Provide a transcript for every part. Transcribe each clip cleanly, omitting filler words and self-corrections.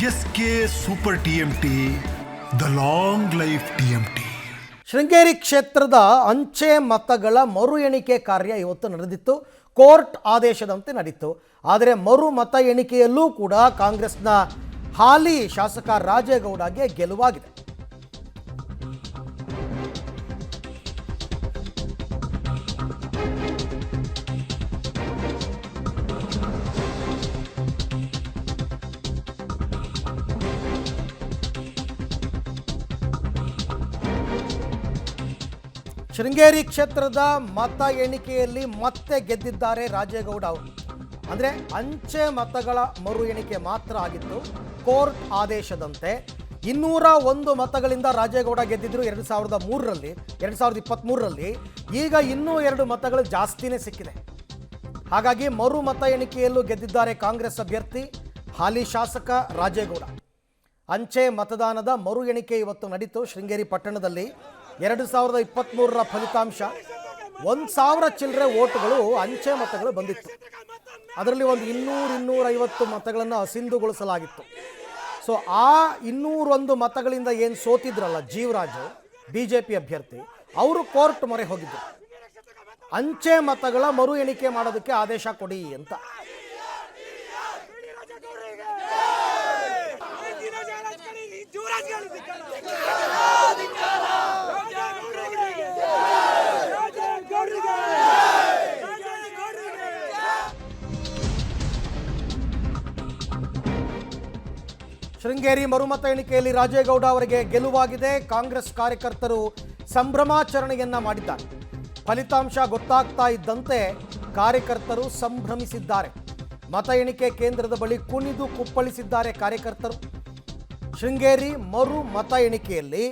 S K super TMT, the long life TMT. Sringeri ಕ್ಷೇತ್ರದ ಅಂಚೆ ಮತಗಳ ಮರು ಎಣಿಕೆ ಕಾರ್ಯ ಇವತ್ತು ನಡೆದಿತ್ತು. ಕೋರ್ಟ್ ಆದೇಶದಂತೆ ನಡೀತು. ಆದರೆ ಮರು ಮತ ಎಣಿಕೆಯಲ್ಲೂ ಕೂಡ ಕಾಂಗ್ರೆಸ್ನ ಹಾಲಿ ಶಾಸಕ ರಾಜೇಗೌಡಗೆ ಗೆಲುವಾಗಿದೆ. ಶೃಂಗೇರಿ ಕ್ಷೇತ್ರದ ಮತ ಎಣಿಕೆಯಲ್ಲಿ ಮತ್ತೆ ಗೆದ್ದಿದ್ದಾರೆ ರಾಜೇಗೌಡ ಅವರು. ಅಂದರೆ ಅಂಚೆ ಮತಗಳ ಮರು ಎಣಿಕೆ ಮಾತ್ರ ಆಗಿತ್ತು. ಕೋರ್ಟ್ ಆದೇಶದಂತೆ 201 ಮತಗಳಿಂದ ರಾಜೇಗೌಡ ಗೆದ್ದಿದ್ರು 2023ರಲ್ಲಿ. ಈಗ ಇನ್ನೂ 2 ಮತಗಳು ಜಾಸ್ತಿನೇ ಸಿಕ್ಕಿದೆ. ಹಾಗಾಗಿ ಮರು ಮತ ಎಣಿಕೆಯಲ್ಲೂ ಗೆದ್ದಿದ್ದಾರೆ ಕಾಂಗ್ರೆಸ್ ಅಭ್ಯರ್ಥಿ ಹಾಲಿ ಶಾಸಕ ರಾಜೇಗೌಡ. ಅಂಚೆ ಮತದಾನದ ಮರು ಎಣಿಕೆ ಇವತ್ತು ನಡೀತು ಶೃಂಗೇರಿ ಪಟ್ಟಣದಲ್ಲಿ. 2023ರ ಫಲಿತಾಂಶ 1,000 ಚಿಲ್ಲರೆ ಓಟುಗಳು ಅಂಚೆ ಮತಗಳು ಬಂದಿತ್ತು. ಅದರಲ್ಲಿ ಒಂದು 200-250 ಮತಗಳನ್ನು ಅಸಿಂಧುಗೊಳಿಸಲಾಗಿತ್ತು. ಸೊ ಆ 201 ಮತಗಳಿಂದ ಏನು ಸೋತಿದ್ರಲ್ಲ ಜೀವರಾಜ್, BJP ಅಭ್ಯರ್ಥಿ, ಅವರು ಕೋರ್ಟ್ ಮೊರೆ ಹೋಗಿದ್ದರು. ಅಂಚೆ ಮತಗಳ ಮರು ಎಣಿಕೆ ಮಾಡೋದಕ್ಕೆ ಆದೇಶ ಕೊಡಿ ಅಂತ. ಶೃಂಗೇರಿ ಮರುಮತ ಎಣಿಕೆಯಲ್ಲಿ ರಾಜೇಗೌಡ ಅವರಿಗೆ ಗೆಲುವಾಗಿದೆ. ಕಾಂಗ್ರೆಸ್ ಕಾರ್ಯಕರ್ತರು ಸಂಭ್ರಮಾಚರಣೆಯನ್ನ ಮಾಡಿದ್ದಾರೆ. ಫಲಿತಾಂಶ ಗೊತ್ತಾಗ್ತಾ ಇದ್ದಂತೆ ಕಾರ್ಯಕರ್ತರು ಸಂಭ್ರಮಿಸಿದ್ದಾರೆ. ಮತ ಎಣಿಕೆ ಕೇಂದ್ರದ ಬಳಿ ಕುಣಿದು ಕುಪ್ಪಳಿಸಿದ್ದಾರೆ ಕಾರ್ಯಕರ್ತರು. ಶೃಂಗೇರಿ ಮರು ಮತ ಎಣಿಕೆಯಲ್ಲಿ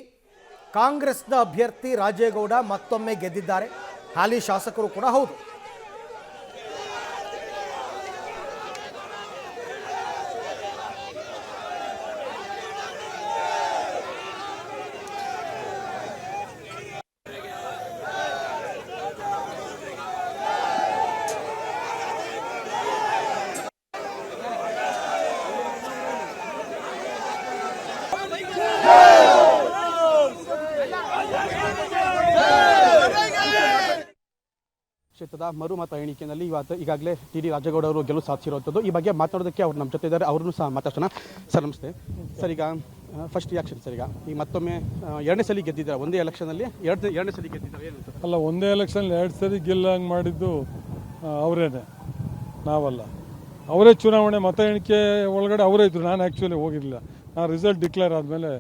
ಕಾಂಗ್ರೆಸ್ನ ಅಭ್ಯರ್ಥಿ ರಾಜೇಗೌಡ ಮತ್ತೊಮ್ಮೆ ಗೆದ್ದಿದ್ದಾರೆ. ಹಾಲಿ ಶಾಸಕರು ಕೂಡ ಹೌದು. ಕ್ಷೇತ್ರದ ಮರು ಮತ ಎಣಿಕೆಯಲ್ಲಿ ಈಗಾಗಲೇ TD ರಾಜೇಗೌಡ ಅವರು ಗೆಲುವು ಸಾಧಿಸಿರುವಂಥದ್ದು. ಈ ಬಗ್ಗೆ ಮಾತನಾಡೋದಕ್ಕೆ ಅವ್ರು ನಮ್ಮ ಜೊತೆ ಇದ್ದಾರೆ. ಅವ್ರನ್ನೂ ಸಹ ಮಾತಾಡ್ಸೋಣ. ಸರ್ ನಮಸ್ತೆ. ಸರ್, ಈಗ ಫಸ್ಟ್ ರಿಯಾಕ್ಷನ್ ಸರ್, ಈಗ ಮತ್ತೊಮ್ಮೆ 2ನೇ ಸಲ ಗೆದ್ದಿದ್ದಾರೆ. ಒಂದೇ ಎಲೆಕ್ಷನಲ್ಲಿ ಎರಡನೇ ಸಲ ಗೆದ್ದಿದ್ದಾರೆ. ಏನು ಅಲ್ಲ, ಒಂದೇ ಎಲೆಕ್ಷನ್ 2 ಸರಿ ಗೆಲ್ಲಂಗೆ ಮಾಡಿದ್ದು ಅವರೇನೆ, ನಾವಲ್ಲ. ಅವರೇ ಚುನಾವಣೆ ಮತ ಎಣಿಕೆ ಒಳಗಡೆ ಅವರೇ ಇದ್ರು. ನಾನು ಆ್ಯಕ್ಚುಲಿ ಹೋಗಿರಲಿಲ್ಲ. ನಾನು ರಿಸಲ್ಟ್ ಡಿಕ್ಲೇರ್ ಆದಮೇಲೆ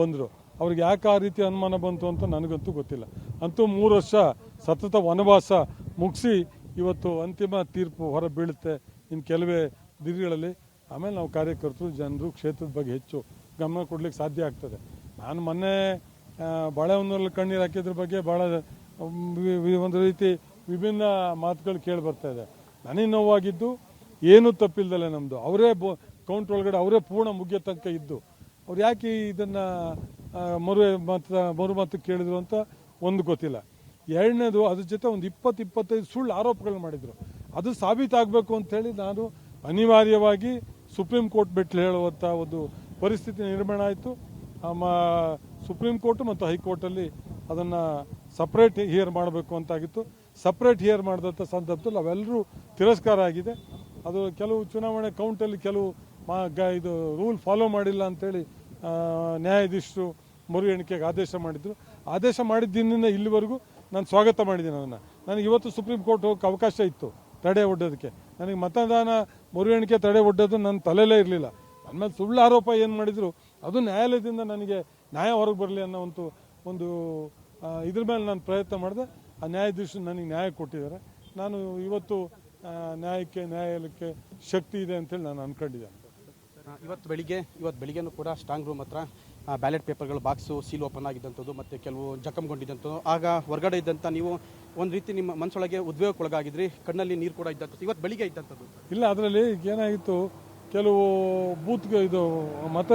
ಬಂದರು. ಅವ್ರಿಗೆ ಯಾಕೆ ಆ ರೀತಿ ಅನುಮಾನ ಬಂತು ಅಂತ ನನಗಂತೂ ಗೊತ್ತಿಲ್ಲ. ಅಂತೂ 3 ವರ್ಷ ಸತತ ವನವಾಸ ಮುಗಿಸಿ ಇವತ್ತು ಅಂತಿಮ ತೀರ್ಪು ಹೊರ ಬೀಳುತ್ತೆ ಇನ್ನು ಕೆಲವೇ ದಿನಗಳಲ್ಲಿ. ಆಮೇಲೆ ನಾವು ಕಾರ್ಯಕರ್ತರು, ಜನರು ಕ್ಷೇತ್ರದ ಬಗ್ಗೆ ಹೆಚ್ಚು ಗಮನ ಕೊಡ್ಲಿಕ್ಕೆ ಸಾಧ್ಯ ಆಗ್ತದೆ. ನಾನು ಮೊನ್ನೆ ಬಾಳೆಹೊನ್ನೂರಲ್ಲಿ ಕಣ್ಣೀರು ಹಾಕಿದ್ರ ಬಗ್ಗೆ ಭಾಳ ಒಂದು ರೀತಿ ವಿಭಿನ್ನ ಮಾತುಗಳು ಕೇಳಿ ಬರ್ತಾ ಇದೆ. ನನಗೆ ನೋವಾಗಿದ್ದು ಏನೂ ತಪ್ಪಿಲ್ದಲೆ ನಮ್ಮದು. ಅವರೇ ಕೌಂಟ್ ಒಳಗಡೆ ಅವರೇ ಪೂರ್ಣ ಮುಗಿಯೋ ತನಕ ಇದ್ದು ಅವ್ರು ಯಾಕೆ ಇದನ್ನು ಮರು ಮತ ಕೇಳಿದ್ರು ಅಂತ ಒಂದು ಗೊತ್ತಿಲ್ಲ. ಎರಡನೇದು, ಅದ್ರ ಜೊತೆ ಒಂದು 20-25 ಸುಳ್ಳು ಆರೋಪಗಳು ಮಾಡಿದರು. ಅದು ಸಾಬೀತಾಗಬೇಕು ಅಂಥೇಳಿ ನಾನು ಅನಿವಾರ್ಯವಾಗಿ ಸುಪ್ರೀಂ ಕೋರ್ಟ್ ಬಿಟ್ಟು ಹೇಳುವಂಥ ಒಂದು ಪರಿಸ್ಥಿತಿ ನಿರ್ಮಾಣ ಆಯಿತು. ಸುಪ್ರೀಂ ಕೋರ್ಟ್ ಮತ್ತು ಹೈಕೋರ್ಟಲ್ಲಿ ಅದನ್ನು ಸಪ್ರೇಟ್ ಹಿಯರ್ ಮಾಡಬೇಕು ಅಂತಾಗಿತ್ತು. ಸಪ್ರೇಟ್ ಹಿಯರ್ ಮಾಡಿದಂಥ ಸಂದರ್ಭದಲ್ಲಿ ಅವೆಲ್ಲರೂ ತಿರಸ್ಕಾರ ಆಗಿದೆ. ಅದು ಕೆಲವು ಚುನಾವಣೆ ಕೌಂಟಲ್ಲಿ ಕೆಲವು ಇದು ರೂಲ್ ಫಾಲೋ ಮಾಡಿಲ್ಲ ಅಂಥೇಳಿ ನ್ಯಾಯಾಧೀಶರು ಮರು ಎಣಿಕೆಗೆ ಆದೇಶ ಮಾಡಿದರು. ಆದೇಶ ಮಾಡಿದ್ದಿನಿಂದ ಇಲ್ಲಿವರೆಗೂ ನಾನು ಸ್ವಾಗತ ಮಾಡಿದ್ದೀನಿ. ನನಗೆ ಇವತ್ತು ಸುಪ್ರೀಂ ಕೋರ್ಟ್ ಹೋಗೋಕ್ಕೆ ಅವಕಾಶ ಇತ್ತು ತಡೆ ಒಡ್ಡೋದಕ್ಕೆ. ನನಗೆ ಮತದಾನ ಮರು ಎಣಿಕೆ ತಡೆ ಒಡ್ಡೋದು ನನ್ನ ತಲೆಯಲ್ಲೇ ಇರಲಿಲ್ಲ. ನನ್ನ ಮೇಲೆ ಸುಳ್ಳು ಆರೋಪ ಏನು ಮಾಡಿದ್ರು ಅದು ನ್ಯಾಯಾಲಯದಿಂದ ನನಗೆ ನ್ಯಾಯ ಹೊರಗೆ ಬರಲಿ ಅನ್ನೋ ಒಂದು ಇದ್ರ ಮೇಲೆ ನಾನು ಪ್ರಯತ್ನ ಮಾಡಿದೆ. ಆ ನ್ಯಾಯಾಧೀಶರು ನನಗೆ ನ್ಯಾಯ ಕೊಟ್ಟಿದ್ದಾರೆ. ನಾನು ಇವತ್ತು ನ್ಯಾಯಾಲಯಕ್ಕೆ ಶಕ್ತಿ ಇದೆ ಅಂತೇಳಿ ನಾನು ಅಂದ್ಕೊಂಡಿದ್ದೇನೆ. ಇವತ್ತು ಬೆಳಿಗ್ಗೆನೂ ಕೂಡ ಸ್ಟ್ರಾಂಗ್ ರೂಮ್ ಹತ್ರ ಬ್ಯಾಲೆಟ್ ಪೇಪರ್ಗಳು ಬಾಕ್ಸು ಸೀಲ್ ಓಪನ್ ಆಗಿದ್ದಂಥದ್ದು ಮತ್ತು ಕೆಲವು ಜಖಂಗೊಂಡಿದ್ದಂಥದ್ದು. ಆಗ ಹೊರಗಡೆ ಇದ್ದಂಥ ನೀವು ಒಂದು ರೀತಿ ನಿಮ್ಮ ಮನಸ್ಸೊಳಗೆ ಉದ್ವೇಗಕ್ಕೊಳಗಾಗಿದ್ರಿ, ಕಣ್ಣಲ್ಲಿ ನೀರು ಕೂಡ ಇದ್ದಂಥದ್ದು. ಇವತ್ತು ಬೆಳಿಗ್ಗೆ ಇದ್ದಂಥದ್ದು ಇಲ್ಲ. ಅದರಲ್ಲಿ ಏನಾಗಿತ್ತು, ಕೆಲವು ಬೂತ್ಗೆ ಇದು ಮತ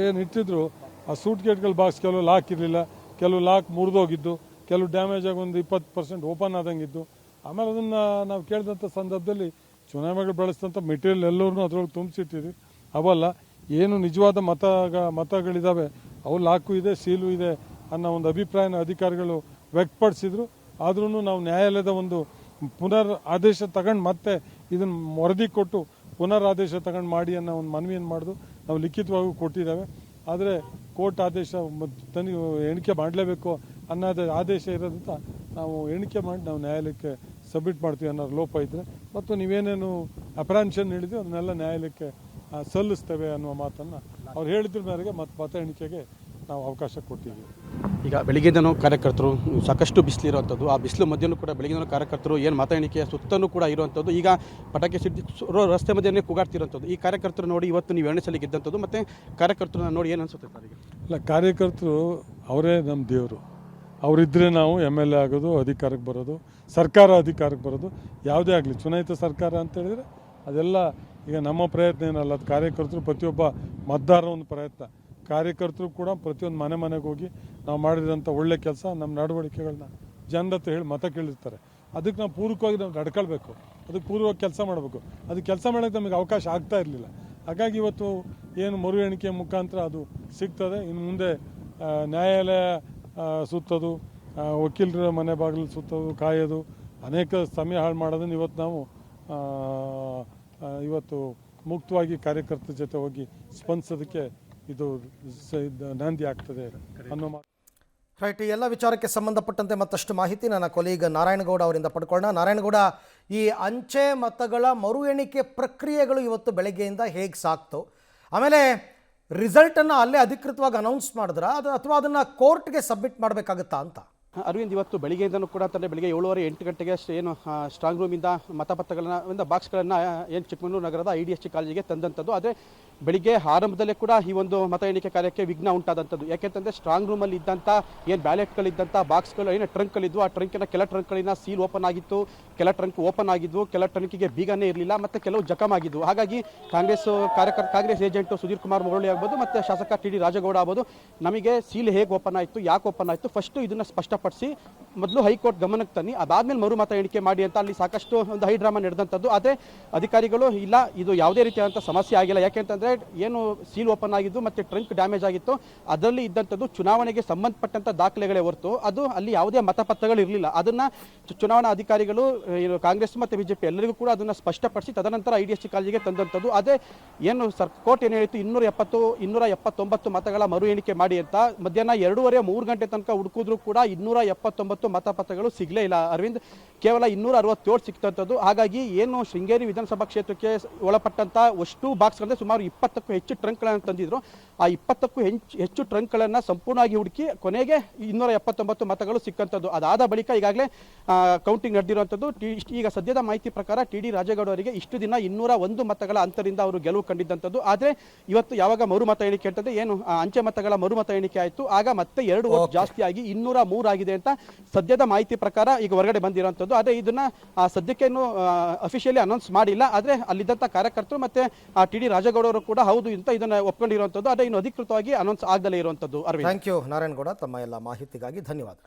ಏನು ಇಟ್ಟಿದ್ರು ಆ ಸೂಟ್ ಗೇಟ್ಗಳ ಬಾಕ್ಸ್ ಕೆಲವು ಲಾಕ್ ಇರಲಿಲ್ಲ, ಕೆಲವು ಲಾಕ್ ಮುರಿದೋಗಿದ್ದು, ಕೆಲವು ಡ್ಯಾಮೇಜ್ ಆಗಿ ಒಂದು 20% ಓಪನ್ ಆದಂಗಿದ್ದು. ಆಮೇಲೆ ಅದನ್ನು ನಾವು ಕೇಳಿದಂಥ ಸಂದರ್ಭದಲ್ಲಿ ಚುನಾವಣೆಗಳು ಬಳಸಿದಂಥ ಮೆಟೀರಿಯಲ್ ಎಲ್ಲರೂ ಅದರೊಳಗೆ ತುಂಬಿಸಿಟ್ಟಿದ್ವಿ. ಅವಲ್ಲ ಏನು ನಿಜವಾದ ಮತಗಳಿದ್ದಾವೆ ಅವು ಲಾಕು ಇದೆ, ಸೀಲು ಇದೆ ಅನ್ನೋ ಒಂದು ಅಭಿಪ್ರಾಯನ ಅಧಿಕಾರಿಗಳು ವ್ಯಕ್ತಪಡಿಸಿದ್ರು. ಆದ್ರೂ ನಾವು ನ್ಯಾಯಾಲಯದ ಒಂದು ಪುನರ್ ಆದೇಶ ತಗೊಂಡು ಮತ್ತೆ ಇದನ್ನು ವರದಿ ಕೊಟ್ಟು ಪುನರ್ ಆದೇಶ ತಗೊಂಡು ಮಾಡಿ ಅನ್ನೋ ಒಂದು ಮನವಿಯನ್ನು ಮಾಡಿದ್ರು. ನಾವು ಲಿಖಿತವಾಗೂ ಕೊಟ್ಟಿದ್ದೇವೆ. ಆದರೆ ಕೋರ್ಟ್ ಆದೇಶ ಎಣಿಕೆ ಮಾಡಲೇಬೇಕು ಅನ್ನೋದು ಆದೇಶ ಇರೋದಂತ ನಾವು ಎಣಿಕೆ ಮಾಡಿ ನಾವು ನ್ಯಾಯಾಲಯಕ್ಕೆ ಸಬ್ಮಿಟ್ ಮಾಡ್ತೀವಿ ಅನ್ನೋ ಲೋಪ ಇದ್ದರೆ, ಮತ್ತು ನೀವೇನೇನು ಅಪ್ರಾನ್ಷನ್ ಹೇಳಿದ್ವಿ ಅದನ್ನೆಲ್ಲ ನ್ಯಾಯಾಲಯಕ್ಕೆ ಸಲ್ಲಿಸ್ತೇವೆ ಅನ್ನುವ ಮಾತನ್ನು ಅವ್ರು ಹೇಳಿದ್ರ ಮೇರೆಗೆ ಮತ ಎಣಿಕೆಗೆ ನಾವು ಅವಕಾಶ ಕೊಟ್ಟಿದ್ದೀವಿ. ಈಗ ಬೆಳಿಗ್ಗೆದೂ ಕಾರ್ಯಕರ್ತರು ಸಾಕಷ್ಟು ಬಿಸಿಲಿರುವಂಥದ್ದು, ಆ ಬಿಸಿಲು ಮಧ್ಯನೂ ಕೂಡ ಬೆಳಿಗ್ಗೆದೂ ಕಾರ್ಯಕರ್ತರು ಏನು ಮತ ಎಣಿಕೆಯ ಸುತ್ತಲೂ ಕೂಡ ಇರುವಂಥದ್ದು, ಈಗ ಪಟಾಕಿ ಸಿಡಿದು ರಸ್ತೆ ಮಧ್ಯೆನೇ ಕೂಗಾಡ್ತಿರುವಂಥದ್ದು. ಈ ಕಾರ್ಯಕರ್ತರು ನೋಡಿ ಇವತ್ತು ನೀವು 2ನೇ ಸಲ ಗೆದ್ದಂಥದ್ದು, ಮತ್ತು ಕಾರ್ಯಕರ್ತರನ್ನ ನೋಡಿ ಏನು ಅನಿಸುತ್ತೆ ಸರ್? ಈಗ ಇಲ್ಲ, ಕಾರ್ಯಕರ್ತರು ಅವರೇ ನಮ್ಮ ದೇವರು. ಅವರಿದ್ದರೆ ನಾವು MLA ಆಗೋದು, ಅಧಿಕಾರಕ್ಕೆ ಬರೋದು, ಸರ್ಕಾರ ಅಧಿಕಾರಕ್ಕೆ ಬರೋದು. ಯಾವುದೇ ಆಗಲಿ ಚುನಾಯಿತ ಸರ್ಕಾರ ಅಂತ ಹೇಳಿದರೆ ಅದೆಲ್ಲ ಈಗ ನಮ್ಮ ಪ್ರಯತ್ನ ಏನಲ್ಲ, ಅದು ಕಾರ್ಯಕರ್ತರು ಪ್ರತಿಯೊಬ್ಬ ಮತದಾರರ ಒಂದು ಪ್ರಯತ್ನ. ಕಾರ್ಯಕರ್ತರು ಕೂಡ ಪ್ರತಿಯೊಂದು ಮನೆಗೆ ಹೋಗಿ ನಾವು ಮಾಡಿರೋಂಥ ಒಳ್ಳೆ ಕೆಲಸ, ನಮ್ಮ ನಡವಳಿಕೆಗಳನ್ನ ಜನರ ಹತ್ರ ಹೇಳಿ ಮತ ಕೇಳಿರ್ತಾರೆ. ಅದಕ್ಕೆ ನಾವು ಪೂರ್ವಕವಾಗಿ ನಾವು ನಡ್ಕೊಳ್ಬೇಕು, ಅದಕ್ಕೆ ಪೂರ್ವವಾಗಿ ಕೆಲಸ ಮಾಡಬೇಕು. ಅದು ಕೆಲಸ ಮಾಡೋಕ್ಕೆ ನಮಗೆ ಅವಕಾಶ ಆಗ್ತಾ ಇರಲಿಲ್ಲ. ಹಾಗಾಗಿ ಇವತ್ತು ಏನು ಮರು ಎಣಿಕೆ ಮುಖಾಂತರ ಅದು ಸಿಗ್ತದೆ. ಇನ್ನು ಮುಂದೆ ನ್ಯಾಯಾಲಯ ಸುತ್ತೋದು, ವಕೀಲರ ಮನೆ ಬಾಗಿಲು ಸುತ್ತೋದು, ಕಾಯೋದು, ಅನೇಕ ಸಮಯ ಹಾಳು ಮಾಡೋದನ್ನು ಇವತ್ತು ನಾವು ಇವತ್ತು ಮುಕ್ತವಾಗಿ ಕಾರ್ಯಕರ್ತರ ಜೊತೆ ಹೋಗಿ ಸ್ಪಂದಿಸೋದಕ್ಕೆ ಇದು ನಾಂದಿ ಆಗ್ತದೆ ಅನ್ನೋ ಮಾತು. ರೈಟ್, ಈ ಎಲ್ಲ ವಿಚಾರಕ್ಕೆ ಸಂಬಂಧಪಟ್ಟಂತೆ ಮತ್ತಷ್ಟು ಮಾಹಿತಿ ನನ್ನ ಕೊಲೀಗ್ ನಾರಾಯಣಗೌಡ ಅವರಿಂದ ಪಡ್ಕೊಳ್ಳೋಣ. ನಾರಾಯಣಗೌಡ, ಈ ಅಂಚೆ ಮತಗಳ ಮರು ಎಣಿಕೆ ಪ್ರಕ್ರಿಯೆಗಳು ಇವತ್ತು ಬೆಳಗ್ಗೆಯಿಂದ ಹೇಗೆ ಸಾಕ್ತು? ಆಮೇಲೆ ರಿಸಲ್ಟನ್ನು ಅಲ್ಲೇ ಅಧಿಕೃತವಾಗಿ ಅನೌನ್ಸ್ ಮಾಡಿದ್ರಾ ಅಥವಾ ಅದನ್ನು ಕೋರ್ಟ್ಗೆ ಸಬ್ಮಿಟ್ ಮಾಡಬೇಕಾಗುತ್ತಾ ಅಂತ? ಅರವಿಂದ್, ಇವತ್ತು ಬೆಳಿಗ್ಗೆಯಿಂದನೂ ಕೂಡ ಅಂತಂದರೆ ಬೆಳಿಗ್ಗೆ 7:30 ಗಂಟೆಗೆ ಏನು ಸ್ಟ್ರಾಂಗ್ ರೂಮಿಂದ ಮತಪತ್ರಗಳನ್ನು ಬಾಕ್ಸ್ಗಳನ್ನು ಏನು ಚಿಕ್ಕಮಗಳೂರು ನಗರದ IDST ಕಾಲೇಜಿಗೆ ತಂದಂಥದ್ದು. ಆದರೆ ಬೆಳಿಗ್ಗೆ ಆರಂಭದಲ್ಲೇ ಕೂಡ ಈ ಒಂದು ಮತ ಎಣಿಕೆ ಕಾರ್ಯಕ್ಕೆ ವಿಘ್ನ ಉಂಟಾದಂಥದ್ದು. ಯಾಕೆಂತಂದರೆ ಸ್ಟ್ರಾಂಗ್ ರೂಮಲ್ಲಿ ಇದ್ದಂಥ ಏನು ಬ್ಯಾಲೆಟ್ಗಳಿದ್ದಂಥ ಬಾಕ್ಸ್ಗಳು ಏನು ಟ್ರಂಕ್ಗಳಿದ್ವು, ಆ ಟ್ರಂಕಿನ ಕೆಲ ಟ್ರಂಕ್ಗಳಿನ ಸೀಲ್ ಓಪನ್ ಆಗಿತ್ತು, ಕೆಲ ಟ್ರಂಕ್ ಓಪನ್ ಆಗಿದ್ವು, ಕೆಲ ಟ್ರಂಕಿಗೆ ಬೀಗನೇ ಇರಲಿಲ್ಲ, ಮತ್ತು ಕೆಲವು ಜಖಮ್ ಆಗಿದ್ವು. ಹಾಗಾಗಿ ಕಾಂಗ್ರೆಸ್ ಏಜೆಂಟು ಸುಧೀರ್ ಕುಮಾರ್ ಮುರಳಿ ಆಗ್ಬೋದು ಮತ್ತು ಶಾಸಕ TD ರಾಜೇಗೌಡ ಆಗ್ಬೋದು, ನಮಗೆ ಸೀಲ್ ಹೇಗೆ ಓಪನ್ ಆಯಿತು, ಯಾಕೆ ಓಪನ್ ಆಯಿತು, ಫಸ್ಟು ಇದನ್ನು ಸ್ಪಷ್ಟಪಡಿಸಿ ಮೊದಲು ಹೈಕೋರ್ಟ್ ಗಮನಕ್ಕೆ ತನ್ನಿ, ಅದಾದಮೇಲೆ ಮರು ಮತ ಎಣಿಕೆ ಮಾಡಿ ಅಂತ ಅಲ್ಲಿ ಸಾಕಷ್ಟು ಒಂದು ಹೈ ಡ್ರಾಮಾ ನಡೆದಂಥದ್ದು. ಆದರೆ ಅಧಿಕಾರಿಗಳು ಇಲ್ಲ, ಇದು ಯಾವುದೇ ರೀತಿಯಾದಂಥ ಸಮಸ್ಯೆ ಆಗಿಲ್ಲ, ಯಾಕೆಂತಂದರೆ ಏನು ಸೀಲ್ ಓಪನ್ ಆಗಿದ್ದು ಮತ್ತು ಟ್ರಂಕ್ ಡ್ಯಾಮೇಜ್ ಆಗಿತ್ತು ಅದರಲ್ಲಿ ಇದ್ದಂಥದ್ದು ಚುನಾವಣೆಗೆ ಸಂಬಂಧಪಟ್ಟಂಥ ದಾಖಲೆಗಳೇ ಹೊರತು ಅದು ಅಲ್ಲಿ ಯಾವುದೇ ಮತಪತ್ರಗಳು ಇರಲಿಲ್ಲ. ಅದನ್ನು ಚುನಾವಣಾ ಅಧಿಕಾರಿಗಳು ಕಾಂಗ್ರೆಸ್ ಮತ್ತು BJP ಎಲ್ಲರಿಗೂ ಕೂಡ ಅದನ್ನು ಸ್ಪಷ್ಟಪಡಿಸಿ ತದನಂತರ IDST ಕಾಲೇಜಿಗೆ ತಂದಂಥದ್ದು. ಅದೇ ಏನು ಕೋರ್ಟ್ ಏನು ಹೇಳಿತ್ತು, 279 ಮತಗಳ ಮರು ಎಣಿಕೆ ಮಾಡಿ ಅಂತ ಮಧ್ಯಾಹ್ನ 2:30-3 ಗಂಟೆ ತನಕ ಹುಡುಕಿದ್ರು ಕೂಡ 279 ಮತಪತ್ರಗಳು ಸಿಗಲೇ ಇಲ್ಲ ಅರವಿಂದ್. ಕೇವಲ 267 ಸಿಕ್ತಂಥದ್ದು. ಹಾಗಾಗಿ ಏನು ಶೃಂಗೇರಿ ವಿಧಾನಸಭಾ ಕ್ಷೇತ್ರಕ್ಕೆ ಒಳಪಟ್ಟಂಥ ಅಷ್ಟು ಬಾಕ್ಸ್ಗಳಂದರೆ ಸುಮಾರು 20ಕ್ಕೂ ಹೆಚ್ಚು ಟ್ರಂಕ್ಗಳನ್ನು ತಂದಿದ್ರು. ಆ 20ಕ್ಕೂ ಹೆಚ್ಚು ಟ್ರಂಕ್ಗಳನ್ನು ಸಂಪೂರ್ಣವಾಗಿ ಹುಡುಕಿ ಕೊನೆಗೆ 279 ಮತಗಳು ಸಿಕ್ಕಂಥದ್ದು. ಅದಾದ ಬಳಿಕ ಈಗಾಗಲೇ ಕೌಂಟಿಂಗ್ ನಡೆದಿರುವಂಥದ್ದು. ಈಗ ಸದ್ಯದ ಮಾಹಿತಿ ಪ್ರಕಾರ TD ರಾಜೇಗೌಡ ಅವರಿಗೆ ಇಷ್ಟು ದಿನ 201 ಮತಗಳ ಅಂತರಿಂದ ಅವರು ಗೆಲುವು ಕಂಡಿದ್ದಂಥದ್ದು. ಆದರೆ ಇವತ್ತು ಯಾವಾಗ ಮರು ಮತ ಎಣಿಕೆ ಅಂತಂದ್ರೆ ಏನು ಅಂಚೆ ಮತಗಳ ಮರು ಮತ ಎಣಿಕೆ ಆಯಿತು, ಆಗ ಮತ್ತೆ 2 ವೋಟ್ ಜಾಸ್ತಿ ಆಗಿ 203 ಆಗಿದೆ ಅಂತ ಸದ್ಯದ ಮಾಹಿತಿ ಪ್ರಕಾರ ಈಗ ಹೊರಗಡೆ ಬಂದಿರುವಂಥದ್ದು. ಆದರೆ ಇದನ್ನ ಸದ್ಯಕ್ಕೇನು ಅಫಿಷಿಯಲಿ ಅನೌನ್ಸ್ ಮಾಡಿಲ್ಲ. ಆದರೆ ಅಲ್ಲಿದ್ದಂಥ ಕಾರ್ಯಕರ್ತರು ಮತ್ತೆ TD ರಾಜೇಗೌಡ ಅವರು ಕೂಡ ಹೌದು ಅಂತ ಇದನ್ನ ಒಪ್ಕೊಂಡಿರುವಂಥದ್ದು. ಆದರೆ ಇನ್ನು ಅಧಿಕೃತವಾಗಿ ಅನೌನ್ಸ್ ಆಗದಲ್ಲೇ ಇರುವಂಥದ್ದು. ಥ್ಯಾಂಕ್ ಯು ನಾರಾಯಣಗೌಡ, ತಮ್ಮ ಎಲ್ಲ ಮಾಹಿತಿಗಾಗಿ ಧನ್ಯವಾದ.